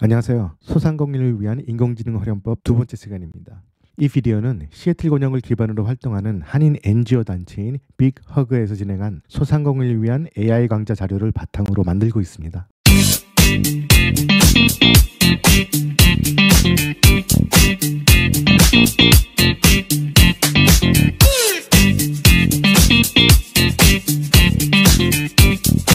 안녕하세요. 소상공인을 위한 인공지능 활용법 두 번째 시간입니다. 이 비디오는 시애틀 권역을 기반으로 활동하는 한인 NGO 단체인 빅허그에서 진행한 소상공인을 위한 AI 강좌 자료를 바탕으로 만들고 있습니다.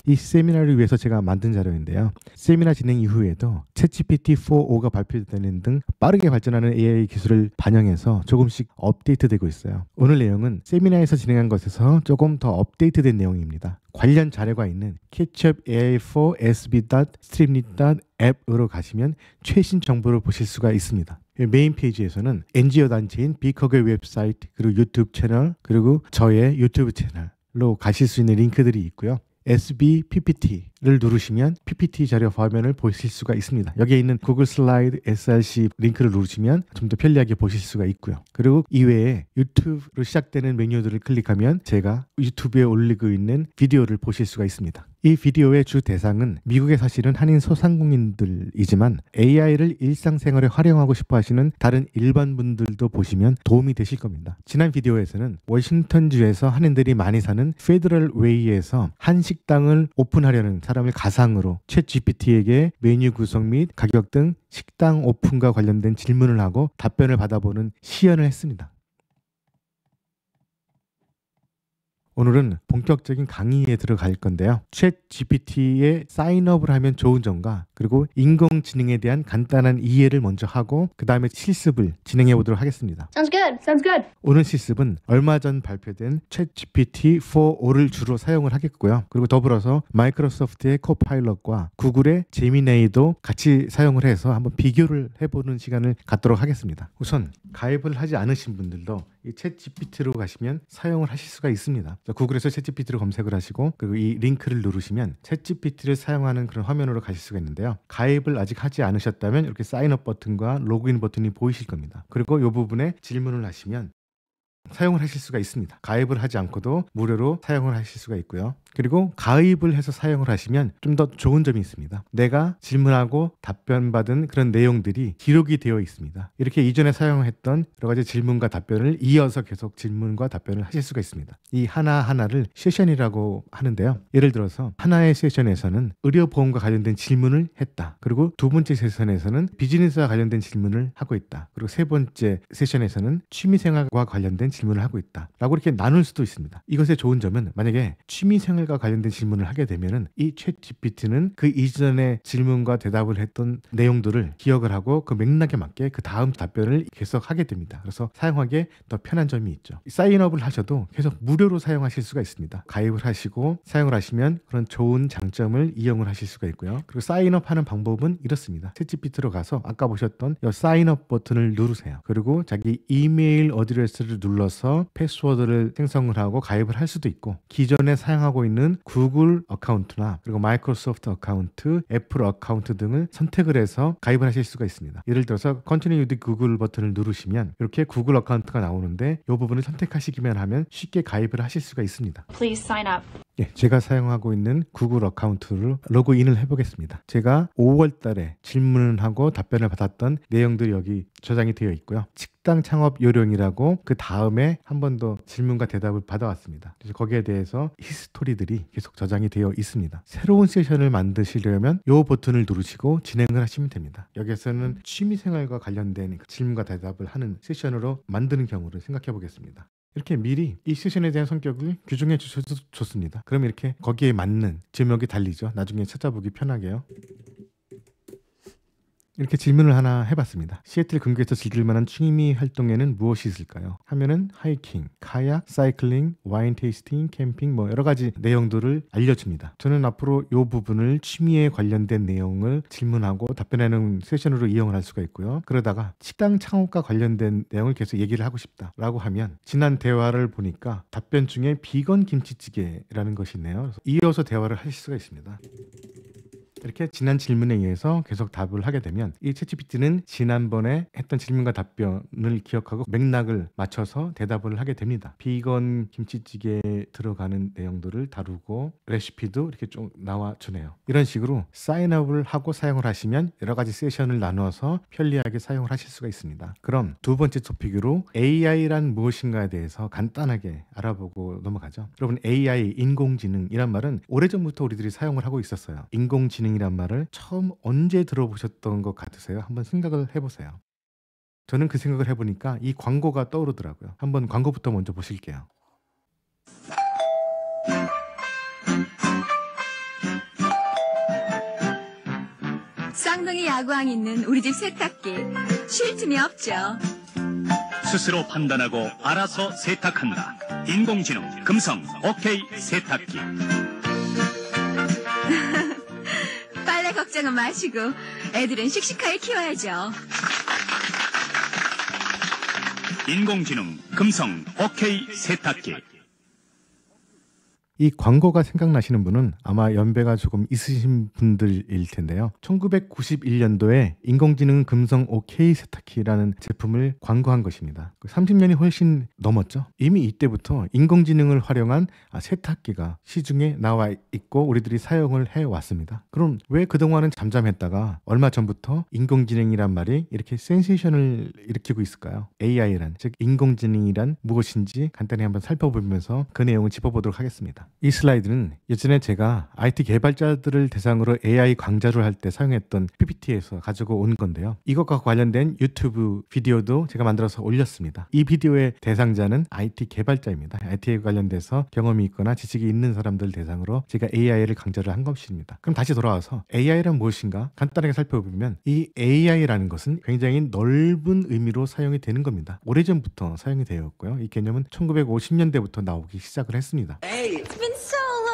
이 세미나를 위해서 제가 만든 자료인데요. 세미나 진행 이후에도 챗GPT-4.5가 발표되는 등 빠르게 발전하는 AI 기술을 반영해서 조금씩 업데이트되고 있어요. 오늘 내용은 세미나에서 진행한 것에서 조금 더 업데이트된 내용입니다. 관련 자료가 있는 ketchup AI4 sb.streamlit.app으로 가시면 최신 정보를 보실 수가 있습니다. 메인 페이지에서는 NGO 단체인 빅허그의 웹사이트, 그리고 유튜브 채널, 그리고 저의 유튜브 채널로 가실 수 있는 링크들이 있고요. SB PPT를 누르시면 PPT 자료 화면을 보실 수가 있습니다. 여기에 있는 구글 슬라이드 SRC 링크를 누르시면 좀 더 편리하게 보실 수가 있고요. 그리고 이외에 유튜브로 시작되는 메뉴들을 클릭하면 제가 유튜브에 올리고 있는 비디오를 보실 수가 있습니다. 이 비디오의 주 대상은 미국에 사시는 한인 소상공인들이지만 AI를 일상생활에 활용하고 싶어 하시는 다른 일반 분들도 보시면 도움이 되실 겁니다. 지난 비디오에서는 워싱턴주에서 한인들이 많이 사는 페더럴 웨이에서 한 식당을 오픈하려는 사람을 가상으로 챗GPT에게 메뉴 구성 및 가격 등 식당 오픈과 관련된 질문을 하고 답변을 받아보는 시연을 했습니다. 오늘은 본격적인 강의에 들어갈 건데요. 챗 GPT에 사인업을 하면 좋은 점과 그리고 인공지능에 대한 간단한 이해를 먼저 하고 그 다음에 실습을 진행해 보도록 하겠습니다. Sounds good. Sounds good. 오늘 실습은 얼마 전 발표된 챗 GPT-4.5를 주로 사용을 하겠고요. 그리고 더불어서 마이크로소프트의 코파일럿과 구글의 제미나이도 같이 사용을 해서 한번 비교를 해보는 시간을 갖도록 하겠습니다. 우선 가입을 하지 않으신 분들도 이 챗 GPT로 가시면 사용을 하실 수가 있습니다. 구글에서 챗 GPT로 검색을 하시고 그리고 이 링크를 누르시면 챗 GPT를 사용하는 그런 화면으로 가실 수가 있는데요. 가입을 아직 하지 않으셨다면 이렇게 사인업 버튼과 로그인 버튼이 보이실 겁니다. 그리고 이 부분에 질문을 하시면 사용을 하실 수가 있습니다. 가입을 하지 않고도 무료로 사용을 하실 수가 있고요. 그리고 가입을 해서 사용을 하시면 좀 더 좋은 점이 있습니다. 내가 질문하고 답변받은 그런 내용들이 기록이 되어 있습니다. 이렇게 이전에 사용했던 여러 가지 질문과 답변을 이어서 계속 질문과 답변을 하실 수가 있습니다. 이 하나하나를 세션이라고 하는데요. 예를 들어서 하나의 세션에서는 의료보험과 관련된 질문을 했다. 그리고 두 번째 세션에서는 비즈니스와 관련된 질문을 하고 있다. 그리고 세 번째 세션에서는 취미생활과 관련된 질문을 하고 있다. 라고 이렇게 나눌 수도 있습니다. 이것의 좋은 점은 만약에 취미생활과 관련된 질문을 하게 되면은 이 챗 GPT는 그 이전에 질문과 대답을 했던 내용들을 기억을 하고 그 맥락에 맞게 그 다음 답변을 계속 하게 됩니다. 그래서 사용하기에 더 편한 점이 있죠. 사인업을 하셔도 계속 무료로 사용하실 수가 있습니다. 가입을 하시고 사용을 하시면 그런 좋은 장점을 이용을 하실 수가 있고요. 그리고 사인업 하는 방법은 이렇습니다. 챗 GPT로 가서 아까 보셨던 이 사인업 버튼을 누르세요. 그리고 자기 이메일 어드레스를 눌러서 패스워드를 생성을 하고 가입을 할 수도 있고 기존에 사용하고 있는 구글 어카운트나 그리고 마이크로소프트 어카운트, 애플 어카운트 등을 선택을 해서 가입을 하실 수가 있습니다. 예를 들어서 Continue with Google 버튼을 누르시면 이렇게 구글 어카운트가 나오는데 이 부분을 선택하시기만 하면 쉽게 가입을 하실 수가 있습니다. Please sign up. 예, 제가 사용하고 있는 구글 어카운트를 로그인을 해보겠습니다. 제가 5월 달에 질문을 하고 답변을 받았던 내용들이 여기 저장이 되어 있고요. 식당 창업 요령이라고 그 다음에 한 번 더 질문과 대답을 받아왔습니다. 그래서 거기에 대해서 히스토리들이 계속 저장이 되어 있습니다. 새로운 세션을 만드시려면 이 버튼을 누르시고 진행을 하시면 됩니다. 여기에서는 취미생활과 관련된 질문과 대답을 하는 세션으로 만드는 경우를 생각해 보겠습니다. 이렇게 미리 이 세션에 대한 성격을 규정해 주셔도 좋습니다. 그럼 이렇게 거기에 맞는 제목이 달리죠. 나중에 찾아보기 편하게요. 이렇게 질문을 하나 해봤습니다. 시애틀 근교에서 즐길 만한 취미 활동에는 무엇이 있을까요? 하면은 하이킹, 카약, 사이클링, 와인 테이스팅, 캠핑 뭐 여러 가지 내용들을 알려줍니다. 저는 앞으로 이 부분을 취미에 관련된 내용을 질문하고 답변하는 세션으로 이용을 할 수가 있고요. 그러다가 식당 창업과 관련된 내용을 계속 얘기를 하고 싶다라고 하면 지난 대화를 보니까 답변 중에 비건 김치찌개라는 것이 있네요. 그래서 이어서 대화를 하실 수가 있습니다. 이렇게 지난 질문에 의해서 계속 답을 하게 되면 이 챗GPT는 지난번에 했던 질문과 답변을 기억하고 맥락을 맞춰서 대답을 하게 됩니다. 비건 김치찌개에 들어가는 내용들을 다루고 레시피도 이렇게 좀 나와주네요. 이런 식으로 사인업을 하고 사용을 하시면 여러 가지 세션을 나누어서 편리하게 사용을 하실 수가 있습니다. 그럼 두 번째 토픽으로 AI란 무엇인가에 대해서 간단하게 알아보고 넘어가죠. 여러분, AI, 인공지능이란 말은 오래전부터 우리들이 사용을 하고 있었어요. 인공지능이란 말을 처음 언제 들어보셨던 것 같으세요? 한번 생각을 해보세요. 저는 그 생각을 해보니까 이 광고가 떠오르더라고요. 한번 광고부터 먼저 보실게요. 쌍둥이 야구왕 있는 우리 집 세탁기. 쉴 틈이 없죠. 스스로 판단하고 알아서 세탁한다. 인공지능 금성 OK 세탁기. 빨래 걱정은 마시고 애들은 씩씩하게 키워야죠. 인공지능 금성 OK 세탁기. 이 광고가 생각나시는 분은 아마 연배가 조금 있으신 분들일 텐데요. 1991년도에 인공지능 금성 OK 세탁기라는 제품을 광고한 것입니다. 30년이 훨씬 넘었죠. 이미 이때부터 인공지능을 활용한 세탁기가 시중에 나와 있고 우리들이 사용을 해왔습니다. 그럼 왜 그동안은 잠잠했다가 얼마 전부터 인공지능이란 말이 이렇게 센세이션을 일으키고 있을까요? AI란, 즉 인공지능이란 무엇인지 간단히 한번 살펴보면서 그 내용을 짚어보도록 하겠습니다. 이 슬라이드는 예전에 제가 IT 개발자들을 대상으로 AI 강좌를 할 때 사용했던 PPT에서 가지고 온 건데요. 이것과 관련된 유튜브 비디오도 제가 만들어서 올렸습니다. 이 비디오의 대상자는 IT 개발자입니다. IT에 관련돼서 경험이 있거나 지식이 있는 사람들 대상으로 제가 AI를 강좌를 한 것입니다. 그럼 다시 돌아와서 AI란 무엇인가 간단하게 살펴보면 이 AI라는 것은 굉장히 넓은 의미로 사용이 되는 겁니다. 오래전부터 사용이 되었고요. 이 개념은 1950년대부터 나오기 시작을 했습니다. It's been so long.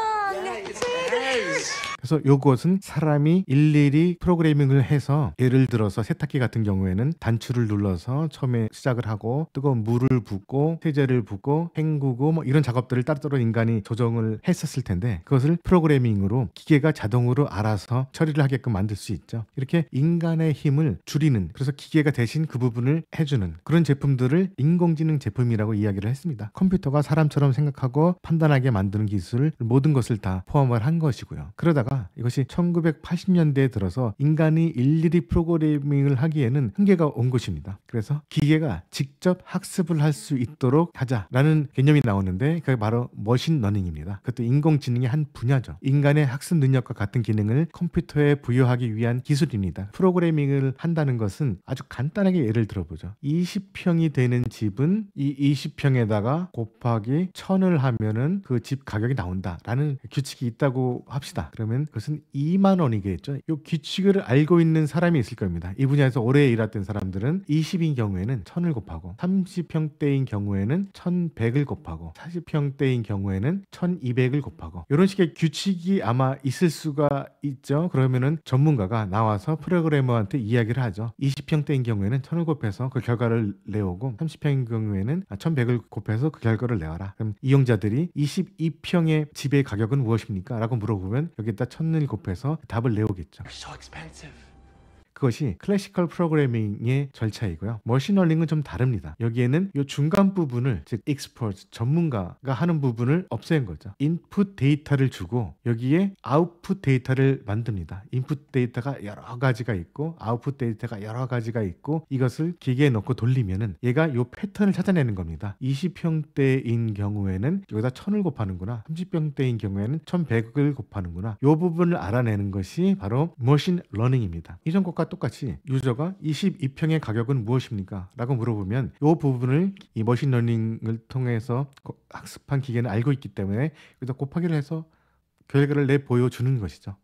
그래서 이것은 사람이 일일이 프로그래밍을 해서 예를 들어서 세탁기 같은 경우에는 단추를 눌러서 처음에 시작을 하고 뜨거운 물을 붓고 세제를 붓고 헹구고 뭐 이런 작업들을 따로따로 인간이 조정을 했었을 텐데 그것을 프로그래밍으로 기계가 자동으로 알아서 처리를 하게끔 만들 수 있죠. 이렇게 인간의 힘을 줄이는, 그래서 기계가 대신 그 부분을 해주는 그런 제품들을 인공지능 제품이라고 이야기를 했습니다. 컴퓨터가 사람처럼 생각하고 판단하게 만드는 기술, 모든 것을 다 포함을 한 것이고요. 그러다가 이것이 1980년대에 들어서 인간이 일일이 프로그래밍을 하기에는 한계가 온 것입니다. 그래서 기계가 직접 학습을 할 수 있도록 하자라는 개념이 나오는데 그게 바로 머신러닝입니다. 그것도 인공지능의 한 분야죠. 인간의 학습 능력과 같은 기능을 컴퓨터에 부여하기 위한 기술입니다. 프로그래밍을 한다는 것은 아주 간단하게 예를 들어보죠. 20평이 되는 집은 이 20평에다가 곱하기 1000을 하면은 그 집 가격이 나온다라는 규칙이 있다고 합시다. 그러면 그것은 2만 원이겠죠. 이 규칙을 알고 있는 사람이 있을 겁니다. 이 분야에서 오래 일했던 사람들은 20인 경우에는 1000을 곱하고 30평대인 경우에는 1100을 곱하고 40평대인 경우에는 1200을 곱하고 이런 식의 규칙이 아마 있을 수가 있죠. 그러면은 전문가가 나와서 프로그래머한테 이야기를 하죠. 20평대인 경우에는 1000을 곱해서 그 결과를 내오고 30평인 경우에는 1100을 곱해서 그 결과를 내와라. 그럼 이용자들이 22평의 집의 가격은 무엇입니까? 라고 물어보면 여기다 1000을 곱해서 답을 내오겠죠. 그것이 클래시컬 프로그래밍의 절차이고요. 머신러닝은 좀 다릅니다. 여기에는 이 중간 부분을, 즉 익스퍼트, 전문가가 하는 부분을 없앤 거죠. 인풋 데이터를 주고 여기에 아웃풋 데이터를 만듭니다. 인풋 데이터가 여러 가지가 있고 아웃풋 데이터가 여러 가지가 있고 이것을 기계에 넣고 돌리면은 얘가 이 패턴을 찾아내는 겁니다. 20평대인 경우에는 여기다 1000을 곱하는구나. 30평대인 경우에는 1100을 곱하는구나. 이 부분을 알아내는 것이 바로 머신러닝입니다. 이전 것과 똑같이 유저가 22평의 가격은 무엇입니까? 라고 물어보면 이 부분을 이 머신러닝을 통해서 학습한 기계는 알고 있기 때문에 여기다 곱하기를 해서 결과를 내 보여주는 것이죠.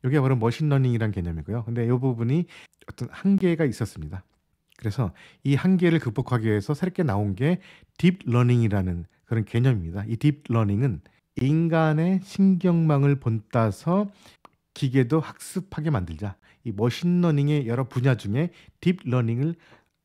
이게 바로 머신러닝이란 개념이고요. 근데 이 부분이 어떤 한계가 있었습니다. 그래서 이 한계를 극복하기 위해서 새롭게 나온 게 딥러닝이라는 그런 개념입니다. 이 딥러닝은 인간의 신경망을 본따서 기계도 학습하게 만들자. 이 머신러닝의 여러 분야 중에 딥러닝을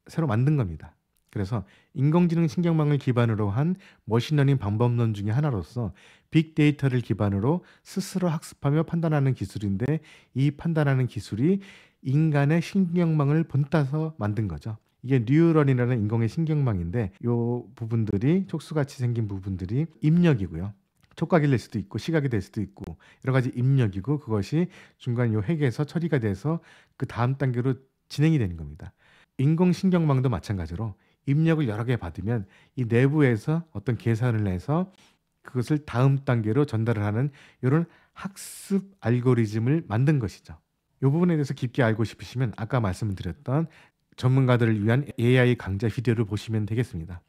새로 만든 겁니다. 그래서 인공지능 신경망을 기반으로 한 머신러닝 방법론 중에 하나로서 빅데이터를 기반으로 스스로 학습하며 판단하는 기술인데 이 판단하는 기술이 인간의 신경망을 본따서 만든 거죠. 이게 뉴런이라는 인공의 신경망인데 이 부분들이 촉수같이 생긴 부분들이 입력이고요. 촉각이 될 수도 있고 시각이 될 수도 있고 여러 가지 입력이고 그것이 중간 요 핵에서 처리가 돼서 그 다음 단계로 진행이 되는 겁니다. 인공신경망도 마찬가지로 입력을 여러 개 받으면 이 내부에서 어떤 계산을 해서 그것을 다음 단계로 전달을 하는 이런 학습 알고리즘을 만든 것이죠. 이 부분에 대해서 깊게 알고 싶으시면 아까 말씀드렸던 전문가들을 위한 AI 강좌 비디오를 보시면 되겠습니다.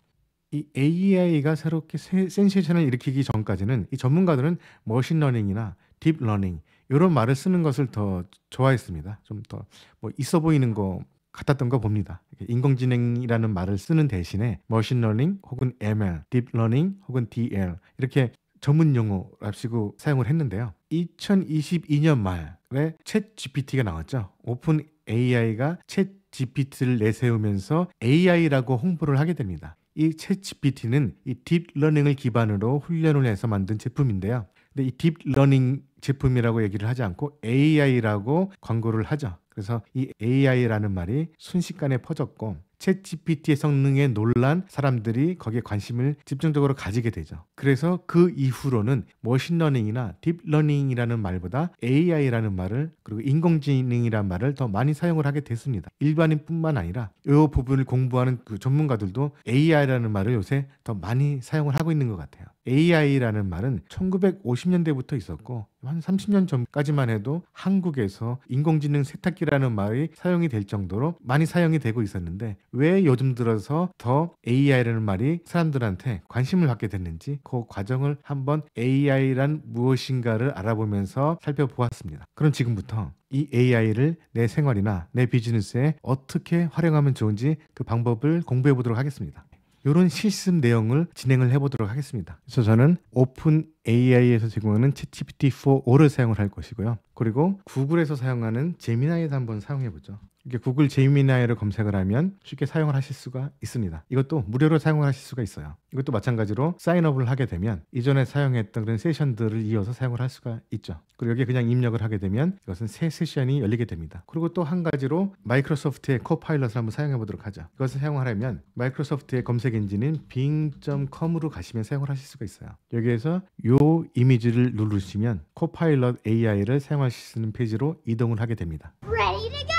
이 AI가 새롭게 센세이션을 일으키기 전까지는 이 전문가들은 머신러닝이나 딥러닝 이런 말을 쓰는 것을 더 좋아했습니다. 좀 더 뭐 있어 보이는 거 같았던 거 봅니다. 인공지능이라는 말을 쓰는 대신에 머신러닝 혹은 ML, 딥러닝 혹은 DL 이렇게 전문 용어랍시고 사용을 했는데요. 2022년 말에 챗 GPT가 나왔죠. 오픈 AI가 챗 GPT를 내세우면서 AI라고 홍보를 하게 됩니다. 이 챗 GPT는 이 딥러닝을 기반으로 훈련을 해서 만든 제품인데요. 근데 이 딥러닝 제품이라고 얘기를 하지 않고 AI라고 광고를 하죠. 그래서 이 AI라는 말이 순식간에 퍼졌고 챗 GPT의 성능에 놀란 사람들이 거기에 관심을 집중적으로 가지게 되죠. 그래서 그 이후로는 머신러닝이나 딥러닝이라는 말보다 AI라는 말을 그리고 인공지능이라는 말을 더 많이 사용을 하게 됐습니다. 일반인뿐만 아니라 이 부분을 공부하는 그 전문가들도 AI라는 말을 요새 더 많이 사용을 하고 있는 것 같아요. AI라는 말은 1950년대부터 있었고 한 30년 전까지만 해도 한국에서 인공지능 세탁기라는 말이 사용이 될 정도로 많이 사용이 되고 있었는데 왜 요즘 들어서 더 AI라는 말이 사람들한테 관심을 갖게 됐는지 그 과정을 한번 AI란 무엇인가를 알아보면서 살펴보았습니다. 그럼 지금부터 이 AI를 내 생활이나 내 비즈니스에 어떻게 활용하면 좋은지 그 방법을 공부해 보도록 하겠습니다. 이런 실습 내용을 진행을 해보도록 하겠습니다. 그래서 저는 오픈 AI에서 제공하는 챗GPT-4O를 사용을 할 것이고요. 그리고 구글에서 사용하는 제미나이도 한번 사용해보죠. 이게 구글 제미나이를 검색을 하면 쉽게 사용을 하실 수가 있습니다. 이것도 무료로 사용을 하실 수가 있어요. 이것도 마찬가지로 사인업을 하게 되면 이전에 사용했던 그런 세션들을 이어서 사용을 할 수가 있죠. 그리고 여기에 그냥 입력을 하게 되면 이것은 새 세션이 열리게 됩니다. 그리고 또 한 가지로 마이크로소프트의 코파일럿을 한번 사용해 보도록 하죠. 이것을 사용하려면 마이크로소프트의 검색 엔진인 bing.com으로 가시면 사용을 하실 수가 있어요. 여기에서 이 이미지를 누르시면 코파일럿 AI를 사용하실 수 있는 페이지로 이동을 하게 됩니다. Ready to go!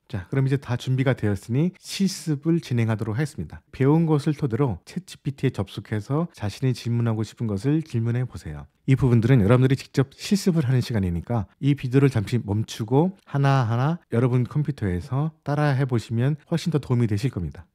자, 그럼 이제 다 준비가 되었으니 실습을 진행하도록 하겠습니다. 배운 것을 토대로 챗GPT에 접속해서 자신이 질문하고 싶은 것을 질문해 보세요. 이 부분들은 여러분들이 직접 실습을 하는 시간이니까 이 비디오를 잠시 멈추고 하나하나 여러분 컴퓨터에서 따라해 보시면 훨씬 더 도움이 되실 겁니다.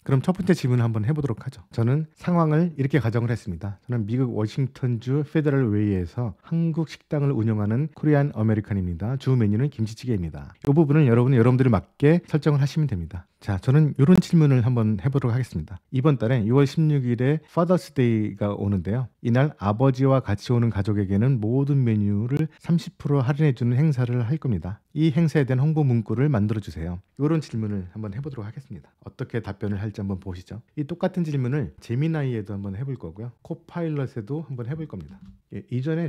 그럼 첫 번째 질문을 한번 해보도록 하죠. 저는 상황을 이렇게 가정을 했습니다. 저는 미국 워싱턴주 페더럴 웨이에서 한국 식당을 운영하는 코리안 아메리칸입니다. 주 메뉴는 김치찌개입니다. 이 부분을 여러분들이 맞게 설정을 하시면 됩니다. 자, 저는 이런 질문을 한번 해보도록 하겠습니다. 이번 달에 6월 16일에 파더스 데이가 오는데요. 이날 아버지와 같이 오는 가족에게는 모든 메뉴를 30% 할인해주는 행사를 할 겁니다. 이 행사에 대한 홍보 문구를 만들어주세요. 이런 질문을 한번 해보도록 하겠습니다. 어떻게 답변을 할지 한번 보시죠. 이 똑같은 질문을 제미나이에도 한번 해볼 거고요. 코파일럿에도 한번 해볼 겁니다. 이전에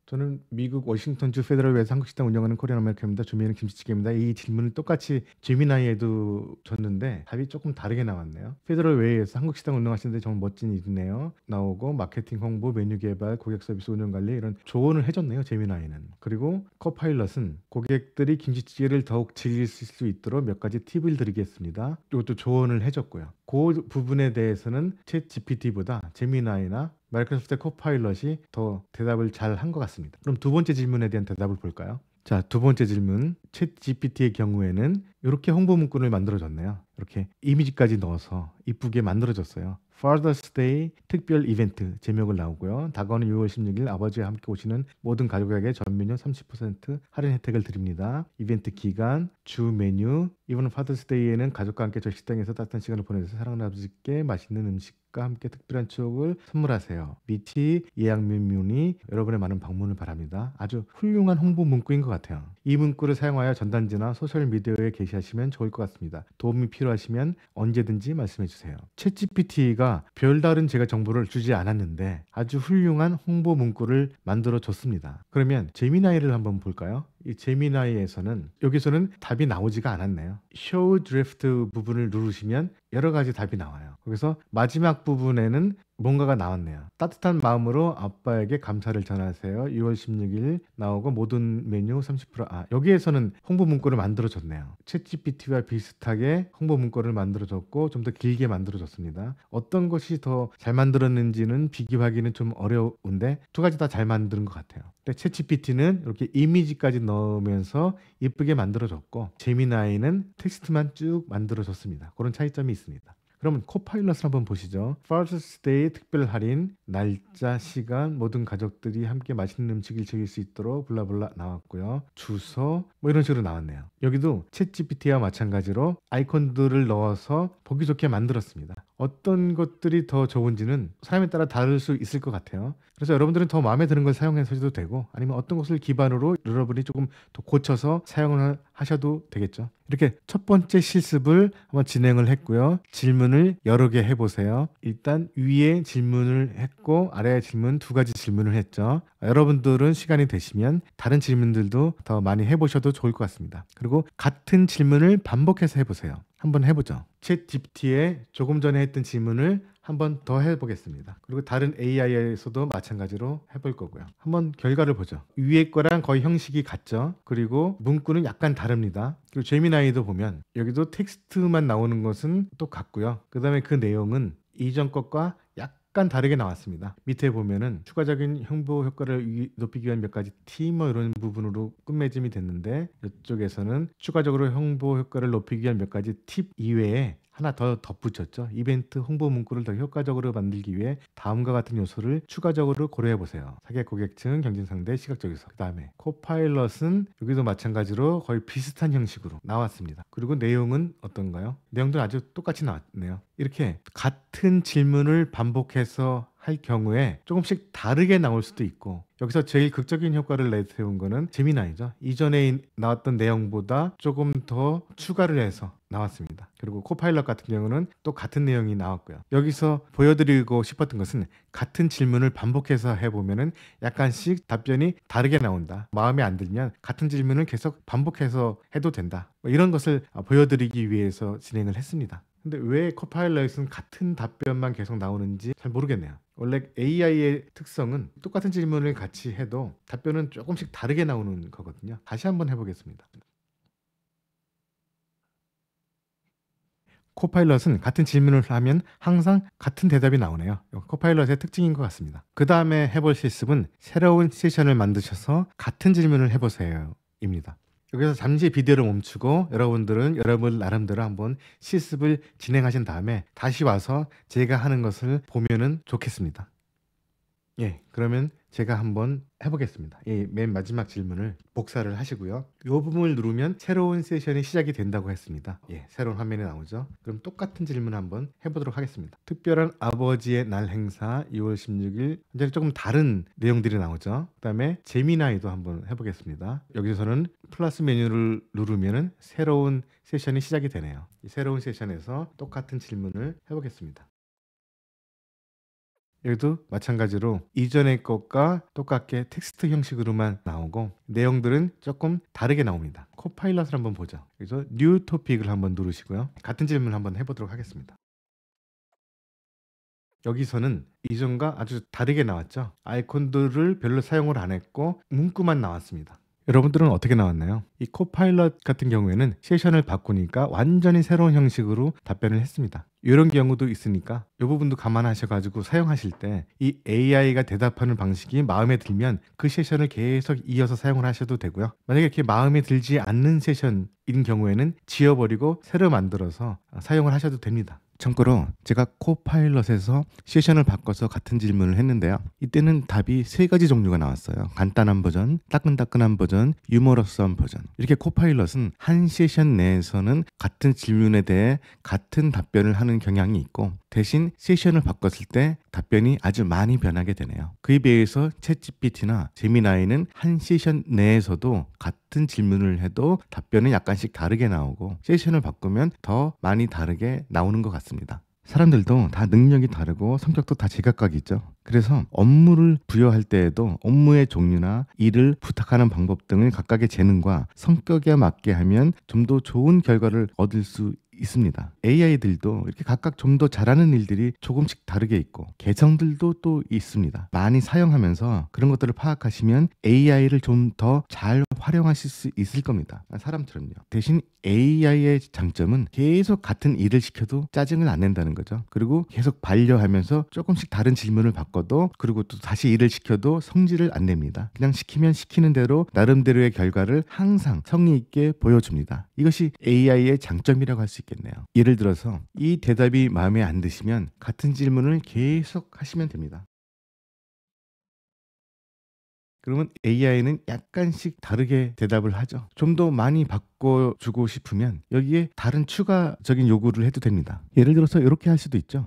저는 미국 워싱턴주 페더럴웨이에서 한국식당 운영하는 코리안 아메리칸입니다. 주메뉴는 김치찌개입니다. 이 질문을 똑같이 제미나이에도 줬는데 답이 조금 다르게 나왔네요. 페더럴웨이에서 한국식당 운영하시는데 정말 멋진 일이네요. 나오고 마케팅 홍보, 메뉴 개발, 고객 서비스 운영 관리 이런 조언을 해줬네요. 제미나이는. 그리고 코파일럿은 고객들이 김치찌개를 더욱 즐길 수 있도록 몇 가지 팁을 드리겠습니다. 이것도 조언을 해줬고요. 그 부분에 대해서는 챗 GPT보다 제미나이나 마이크로소프트 코파일럿이 더 대답을 잘 한 것 같습니다. 그럼 두 번째 질문에 대한 대답을 볼까요? 자, 두 번째 질문. 챗 GPT의 경우에는 이렇게 홍보 문구를 만들어줬네요. 이렇게 이미지까지 넣어서 이쁘게 만들어줬어요. Father's Day 특별 이벤트 제목을 나오고요. 다가오는 6월 16일 아버지와 함께 오시는 모든 가족에게 전 메뉴 30% 할인 혜택을 드립니다. 이벤트 기간, 주 메뉴, 이번 Father's Day에는 가족과 함께 저희 식당에서 따뜻한 시간을 보내서 사랑하는 아버지께 맛있는 음식과 함께 특별한 추억을 선물하세요. 밑이 예약 및 문의 여러분의 많은 방문을 바랍니다. 아주 훌륭한 홍보 문구인 것 같아요. 이 문구를 사용하여 전단지나 소셜미디어에 게시하시면 좋을 것 같습니다. 도움이 필요하시면 언제든지 말씀해 주세요. 챗GPT가 별다른 제가 정보를 주지 않았는데 아주 훌륭한 홍보 문구를 만들어 줬습니다. 그러면 제미나이를 한번 볼까요? 이 제미나이에서는 여기서는 답이 나오지가 않았네요. Show Draft 부분을 누르시면 여러 가지 답이 나와요. 거기서 마지막 부분에는 뭔가가 나왔네요. 따뜻한 마음으로 아빠에게 감사를 전하세요. 6월 16일 나오고 모든 메뉴 30%. 여기에서는 홍보 문구를 만들어줬네요. 챗GPT와 비슷하게 홍보 문구를 만들어줬고 좀 더 길게 만들어줬습니다. 어떤 것이 더 잘 만들었는지는 비교하기는 좀 어려운데 두 가지 다 잘 만든 것 같아요. 근데 챗GPT는 이렇게 이미지까지 넣으면서 이쁘게 만들어줬고 제미나이는 텍스트만 쭉 만들어줬습니다. 그런 차이점이 있습니다. 그러면 코파일럿을 한번 보시죠. Father's Day 특별 할인, 날짜, 시간, 모든 가족들이 함께 맛있는 음식을 즐길 수 있도록 블라블라 나왔고요. 주소 뭐 이런 식으로 나왔네요. 여기도 챗GPT와 마찬가지로 아이콘들을 넣어서 보기 좋게 만들었습니다. 어떤 것들이 더 좋은지는 사람에 따라 다를 수 있을 것 같아요. 그래서 여러분들은 더 마음에 드는 걸 사용해서도 되고 아니면 어떤 것을 기반으로 여러분이 조금 더 고쳐서 사용을 하셔도 되겠죠. 이렇게 첫 번째 실습을 한번 진행을 했고요. 질문을 여러 개 해보세요. 일단 위에 질문을 했고 아래에 질문 두 가지 질문을 했죠. 여러분들은 시간이 되시면 다른 질문들도 더 많이 해보셔도 좋을 것 같습니다. 그리고 같은 질문을 반복해서 해보세요. 한번 해보죠. 챗GPT에 조금 전에 했던 질문을 한번 더 해보겠습니다. 그리고 다른 AI에서도 마찬가지로 해볼 거고요. 한번 결과를 보죠. 위에 거랑 거의 형식이 같죠. 그리고 문구는 약간 다릅니다. 그리고 제미나이도 보면 여기도 텍스트만 나오는 것은 똑같고요. 그 다음에 그 내용은 이전 것과 약간 다르게 나왔습니다. 밑에 보면은 추가적인 홍보 효과를 높이기 위한 몇 가지 팁 뭐 이런 부분으로 끝맺음이 됐는데 이쪽에서는 추가적으로 홍보 효과를 높이기 위한 몇 가지 팁 이외에 하나 더 덧붙였죠. 이벤트 홍보 문구를 더 효과적으로 만들기 위해 다음과 같은 요소를 추가적으로 고려해 보세요. 타겟 고객층, 경쟁 상대, 시각적 요소. 그 다음에 코파일럿은 여기도 마찬가지로 거의 비슷한 형식으로 나왔습니다. 그리고 내용은 어떤가요? 내용도 아주 똑같이 나왔네요. 이렇게 같은 질문을 반복해서 할 경우에 조금씩 다르게 나올 수도 있고 여기서 제일 극적인 효과를 내세운 거는 제미나이죠. 이전에 나왔던 내용보다 조금 더 추가를 해서 나왔습니다. 그리고 코파일럿 같은 경우는 또 같은 내용이 나왔고요. 여기서 보여드리고 싶었던 것은 같은 질문을 반복해서 해보면은 약간씩 답변이 다르게 나온다. 마음에 안 들면 같은 질문을 계속 반복해서 해도 된다. 이런 것을 보여드리기 위해서 진행을 했습니다. 근데 왜 코파일럿은 같은 답변만 계속 나오는지 잘 모르겠네요. 원래 AI의 특성은 똑같은 질문을 같이 해도 답변은 조금씩 다르게 나오는 거거든요. 다시 한번 해보겠습니다. 코파일럿은 같은 질문을 하면 항상 같은 대답이 나오네요. 코파일럿의 특징인 것 같습니다. 그 다음에 해볼 실습은 새로운 세션을 만드셔서 같은 질문을 해보세요 입니다. 여기서 잠시 비디오를 멈추고 여러분들은 여러분 나름대로 한번 실습을 진행하신 다음에 다시 와서 제가 하는 것을 보면은 좋겠습니다. 예, 그러면 제가 한번 해보겠습니다. 맨 마지막 질문을 복사를 하시고요. 이 부분을 누르면 새로운 세션이 시작이 된다고 했습니다. 새로운 화면이 나오죠. 그럼 똑같은 질문 한번 해보도록 하겠습니다. 특별한 아버지의 날 행사 2월 16일 이제 조금 다른 내용들이 나오죠. 그 다음에 제미나이도 한번 해보겠습니다. 여기서는 플러스 메뉴를 누르면 새로운 세션이 시작이 되네요. 이 새로운 세션에서 똑같은 질문을 해보겠습니다. 여기도 마찬가지로 이전의 것과 똑같게 텍스트 형식으로만 나오고 내용들은 조금 다르게 나옵니다. 코파일럿을 한번 보죠. 그래서 뉴 토픽을 한번 누르시고요. 같은 질문을 한번 해보도록 하겠습니다. 여기서는 이전과 아주 다르게 나왔죠. 아이콘들을 별로 사용을 안 했고 문구만 나왔습니다. 여러분들은 어떻게 나왔나요? 이 코파일럿 같은 경우에는 세션을 바꾸니까 완전히 새로운 형식으로 답변을 했습니다. 이런 경우도 있으니까 이 부분도 감안하셔가지고 사용하실 때 이 AI가 대답하는 방식이 마음에 들면 그 세션을 계속 이어서 사용을 하셔도 되고요. 만약에 이렇게 마음에 들지 않는 세션인 경우에는 지워버리고 새로 만들어서 사용을 하셔도 됩니다. 참고로 제가 코파일럿에서 세션을 바꿔서 같은 질문을 했는데요. 이때는 답이 세 가지 종류가 나왔어요. 간단한 버전, 따끈따끈한 버전, 유머러스한 버전. 이렇게 코파일럿은 한 세션 내에서는 같은 질문에 대해 같은 답변을 하는 경향이 있고 대신 세션을 바꿨을 때 답변이 아주 많이 변하게 되네요. 그에 비해서 챗GPT나 제미나이는 한 세션 내에서도 같은 질문을 해도 답변은 약간씩 다르게 나오고 세션을 바꾸면 더 많이 다르게 나오는 것 같습니다. 사람들도 다 능력이 다르고 성격도 다 제각각이죠. 그래서 업무를 부여할 때에도 업무의 종류나 일을 부탁하는 방법 등을 각각의 재능과 성격에 맞게 하면 좀 더 좋은 결과를 얻을 수 있습니다. AI들도 이렇게 각각 좀 더 잘하는 일들이 조금씩 다르게 있고 개성들도 또 있습니다. 많이 사용하면서 그런 것들을 파악하시면 AI를 좀 더 잘 활용하실 수 있을 겁니다. 사람처럼요. 대신 AI의 장점은 계속 같은 일을 시켜도 짜증을 안 낸다는 거죠. 그리고 계속 반려하면서 조금씩 다른 질문을 바꿔도 그리고 또 다시 일을 시켜도 성질을 안 냅니다. 그냥 시키면 시키는 대로 나름대로의 결과를 항상 성의 있게 보여줍니다. 이것이 AI의 장점이라고 할 수 있겠네요. 예를 들어서 이 대답이 마음에 안 드시면 같은 질문을 계속 하시면 됩니다. 그러면 AI는 약간씩 다르게 대답을 하죠. 좀 더 많이 바꿔주고 싶으면 여기에 다른 추가적인 요구를 해도 됩니다. 예를 들어서 이렇게 할 수도 있죠.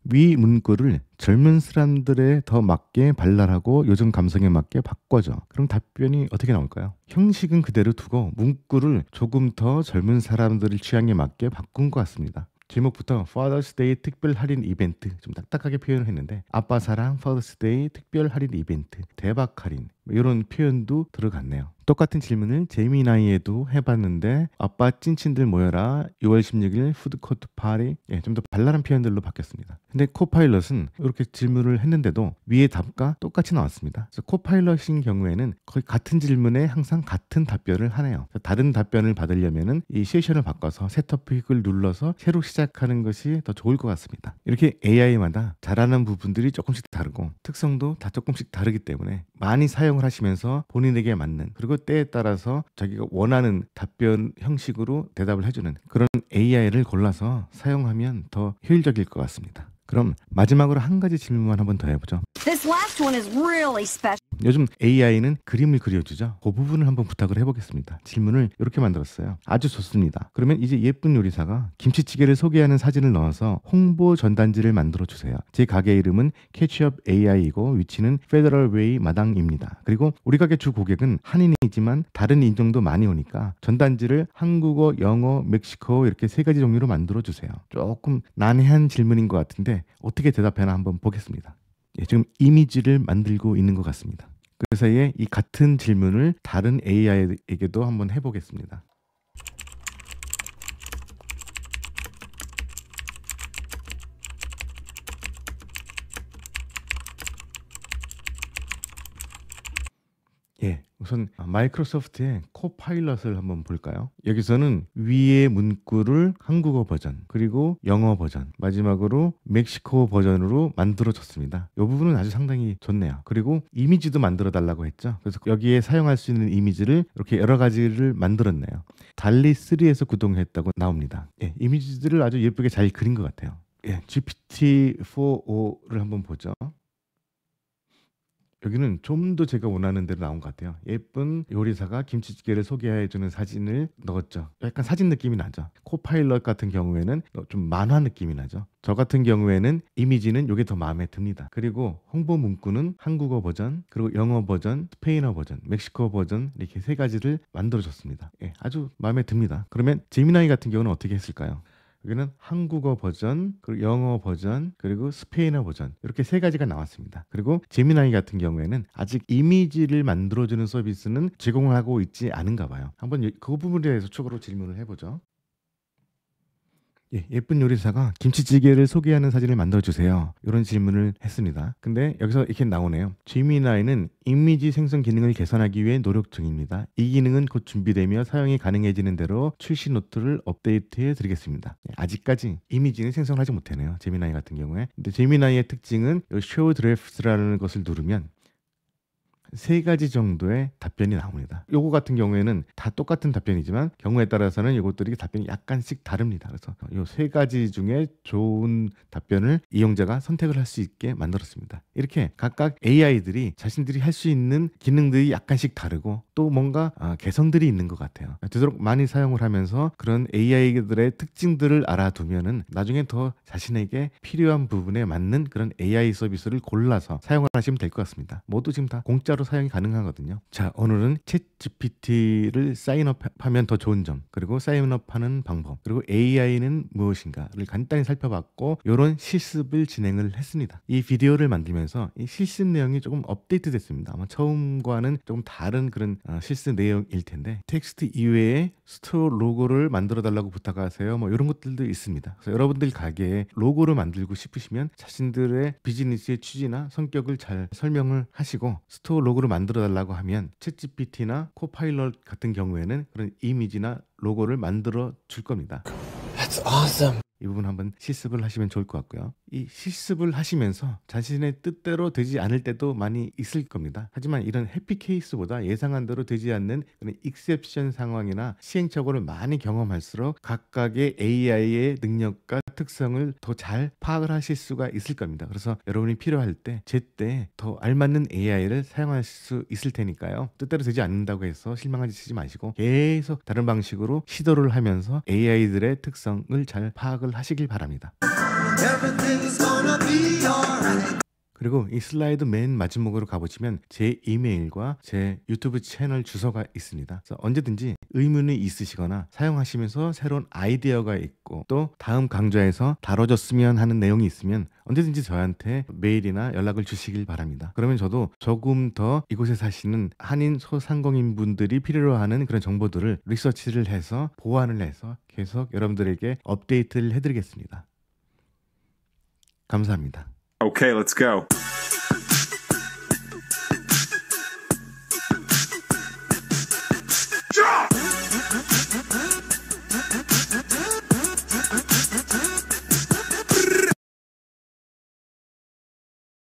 위 문구를 젊은 사람들에 더 맞게 발랄하고 요즘 감성에 맞게 바꿔줘. 그럼 답변이 어떻게 나올까요? 형식은 그대로 두고 문구를 조금 더 젊은 사람들의 취향에 맞게 바꾼 것 같습니다. 제목부터 Father's Day 특별 할인 이벤트 좀 딱딱하게 표현을 했는데 아빠 사랑 Father's Day 특별 할인 이벤트 대박 할인 이런 표현도 들어갔네요. 똑같은 질문을 제미나이에도 해봤는데 아빠 찐친들 모여라 6월 16일 푸드코트 파리 좀 더 발랄한 표현들로 바뀌었습니다. 근데 코파일럿은 이렇게 질문을 했는데도 위의 답과 똑같이 나왔습니다. 그래서 코파일럿인 경우에는 거의 같은 질문에 항상 같은 답변을 하네요. 다른 답변을 받으려면은 이 세션을 바꿔서 셋톱픽을 눌러서 새로 시작하는 것이 더 좋을 것 같습니다. 이렇게 AI마다 잘하는 부분들이 조금씩 다르고 특성도 다 조금씩 다르기 때문에 많이 사용을 하시면서 본인에게 맞는 그리고 때에 따라서 자기가 원하는 답변 형식으로 대답을 해주는 그런 AI를 골라서 사용하면 더 효율적일 것 같습니다. 그럼 마지막으로 한 가지 질문만 한번 더 해보죠. This last one is really special. 요즘 AI는 그림을 그려주죠. 그 부분을 한번 부탁을 해보겠습니다. 질문을 이렇게 만들었어요. 아주 좋습니다. 그러면 이제 예쁜 요리사가 김치찌개를 소개하는 사진을 넣어서 홍보 전단지를 만들어 주세요. 제 가게 이름은 캐치업 AI이고 위치는 페더럴 웨이 마당입니다. 그리고 우리 가게 주 고객은 한인이지만 다른 인종도 많이 오니까 전단지를 한국어, 영어, 멕시코 이렇게 세 가지 종류로 만들어 주세요. 조금 난해한 질문인 것 같은데 어떻게 대답하나 한번 보겠습니다. 지금 이미지를 만들고 있는 것 같습니다. 그 사이에 이 같은 질문을 다른 AI에게도 한번 해보겠습니다. 우선 마이크로소프트의 코파일럿을 한번 볼까요? 여기서는 위의 문구를 한국어 버전 그리고 영어 버전 마지막으로 멕시코 버전으로 만들어줬습니다. 이 부분은 아주 상당히 좋네요. 그리고 이미지도 만들어 달라고 했죠. 그래서 여기에 사용할 수 있는 이미지를 이렇게 여러 가지를 만들었네요. 달리 3에서 구동했다고 나옵니다. 이미지들을 아주 예쁘게 잘 그린 것 같아요. GPT-4o를 한번 보죠. 여기는 좀 더 제가 원하는 대로 나온 것 같아요. 예쁜 요리사가 김치찌개를 소개해주는 사진을 넣었죠. 약간 사진 느낌이 나죠. 코파일럿 같은 경우에는 좀 만화 느낌이 나죠. 저 같은 경우에는 이미지는 이게 더 마음에 듭니다. 그리고 홍보 문구는 한국어 버전, 그리고 영어 버전, 스페인어 버전, 멕시코 버전 이렇게 세 가지를 만들어줬습니다. 아주 마음에 듭니다. 그러면 제미나이 같은 경우는 어떻게 했을까요? 여기는 한국어 버전, 그리고 영어 버전, 그리고 스페인어 버전 이렇게 세 가지가 나왔습니다. 그리고 제미나이 같은 경우에는 아직 이미지를 만들어주는 서비스는 제공을 하고 있지 않은가 봐요. 한번 그 부분에 대해서 추가로 질문을 해보죠. 예쁜 요리사가 김치찌개를 소개하는 사진을 만들어주세요. 이런 질문을 했습니다. 근데 여기서 이렇게 나오네요. 제미나이는 이미지 생성 기능을 개선하기 위해 노력 중입니다. 이 기능은 곧 준비되며 사용이 가능해지는 대로 출시 노트를 업데이트해 드리겠습니다. 아직까지 이미지는 생성하지 못하네요. 제미나이 같은 경우에. 근데 제미나이의 특징은 Show Drafts라는 것을 누르면 세 가지 정도의 답변이 나옵니다. 요거 같은 경우에는 다 똑같은 답변이지만 경우에 따라서는 이것들이 답변이 약간씩 다릅니다. 그래서 요 세 가지 중에 좋은 답변을 이용자가 선택을 할 수 있게 만들었습니다. 이렇게 각각 AI들이 자신들이 할 수 있는 기능들이 약간씩 다르고 또 뭔가 개성들이 있는 것 같아요. 되도록 많이 사용을 하면서 그런 AI들의 특징들을 알아두면은 나중에 더 자신에게 필요한 부분에 맞는 그런 AI 서비스를 골라서 사용을 하시면 될 것 같습니다. 모두 지금 다 공짜로 사용이 가능하거든요. 자, 오늘은 챗GPT를 사인업하면 더 좋은 점, 그리고 사인업하는 방법, 그리고 AI는 무엇인가를 간단히 살펴봤고 이런 실습을 진행을 했습니다. 이 비디오를 만들면서 이 실습 내용이 조금 업데이트 됐습니다. 아마 처음과는 조금 다른 그런 실습 내용일 텐데 텍스트 이외에 스토어 로고를 만들어 달라고 부탁하세요. 뭐 이런 것들도 있습니다. 그래서 여러분들 가게에 로고를 만들고 싶으시면 자신들의 비즈니스의 취지나 성격을 잘 설명을 하시고 스토어 로고를 만들어 달라고 하면 챗GPT나 코파일럿 같은 경우에는 그런 이미지나 로고를 만들어 줄 겁니다. That's awesome. 이 부분 한번 실습을 하시면 좋을 것 같고요. 이 실습을 하시면서 자신의 뜻대로 되지 않을 때도 많이 있을 겁니다. 하지만 이런 해피 케이스보다 예상한 대로 되지 않는 그런 익셉션 상황이나 시행착오를 많이 경험할수록 각각의 AI의 능력과 특성을 더 잘 파악을 하실 수가 있을 겁니다. 그래서 여러분이 필요할 때 제때 더 알맞는 AI를 사용할 수 있을 테니까요. 뜻대로 되지 않는다고 해서 실망하지 마시고 계속 다른 방식으로 시도를 하면서 AI들의 특성을 잘 파악을 하시길 바랍니다. 그리고 이 슬라이드 맨 마지막으로 가보시면 제 이메일과 제 유튜브 채널 주소가 있습니다. 그래서 언제든지 의문이 있으시거나 사용하시면서 새로운 아이디어가 있고 또 다음 강좌에서 다뤄졌으면 하는 내용이 있으면 언제든지 저한테 메일이나 연락을 주시길 바랍니다. 그러면 저도 조금 더 이곳에 사시는 한인 소상공인 분들이 필요로 하는 그런 정보들을 리서치를 해서 보완을 해서 계속 여러분들에게 업데이트를 해드리겠습니다. 감사합니다. Okay, let's go.